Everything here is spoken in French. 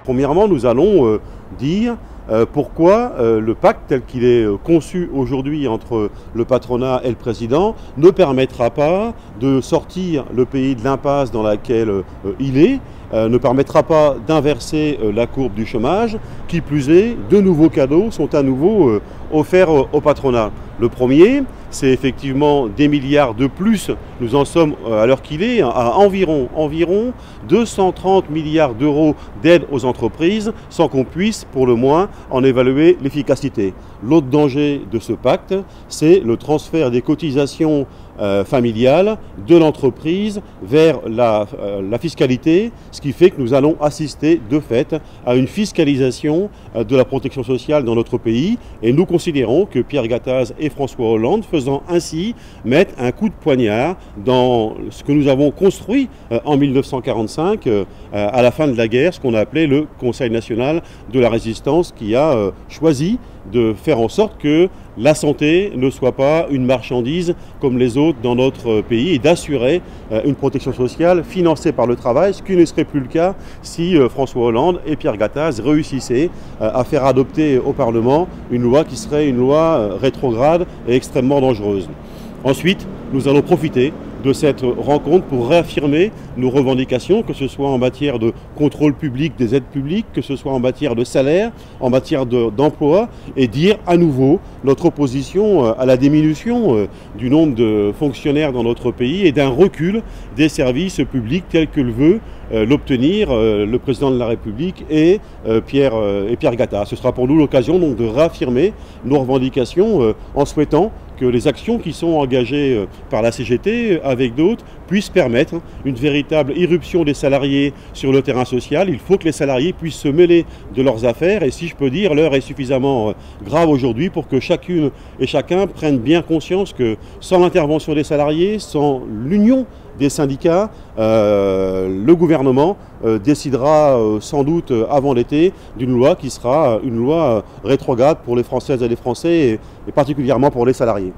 Premièrement, nous allons dire pourquoi le pacte tel qu'il est conçu aujourd'hui entre le patronat et le président ne permettra pas de sortir le pays de l'impasse dans laquelle il est, ne permettra pas d'inverser la courbe du chômage. Qui plus est, de nouveaux cadeaux sont à nouveau offerts au patronat. Le premier, c'est effectivement des milliards de plus. Nous en sommes, à l'heure qu'il est, à environ 230 milliards d'euros d'aide aux entreprises, sans qu'on puisse, pour le moins, en évaluer l'efficacité. L'autre danger de ce pacte, c'est le transfert des cotisations familiales de l'entreprise vers la fiscalité, ce qui fait que nous allons assister de fait à une fiscalisation de la protection sociale dans notre pays. Et nous considérons que Pierre Gattaz et François Hollande, faisant ainsi, mettent un coup de poignard dans ce que nous avons construit en 1945, à la fin de la guerre, ce qu'on a appelé le Conseil national de la résistance, qui a choisi de faire en sorte que la santé ne soit pas une marchandise comme les autres dans notre pays et d'assurer une protection sociale financée par le travail, ce qui ne serait plus le cas si François Hollande et Pierre Gattaz réussissaient à faire adopter au Parlement une loi qui serait une loi rétrograde et extrêmement dangereuse. Ensuite, nous allons profiter de cette rencontre pour réaffirmer nos revendications, que ce soit en matière de contrôle public des aides publiques, que ce soit en matière de salaire, en matière d'emploi, et dire à nouveau notre opposition à la diminution du nombre de fonctionnaires dans notre pays et d'un recul des services publics tel que le veut l'obtenir le président de la République et Pierre Gattaz. Ce sera pour nous l'occasion donc de réaffirmer nos revendications en souhaitant que les actions qui sont engagées par la CGT avec d'autres puissent permettre une véritable irruption des salariés sur le terrain social. Il faut que les salariés puissent se mêler de leurs affaires et si je peux dire, l'heure est suffisamment grave aujourd'hui pour que chacune et chacun prenne bien conscience que sans l'intervention des salariés, sans l'union des syndicats, le gouvernement décidera sans doute avant l'été d'une loi qui sera une loi rétrograde pour les Françaises et les Français et particulièrement pour les salariés.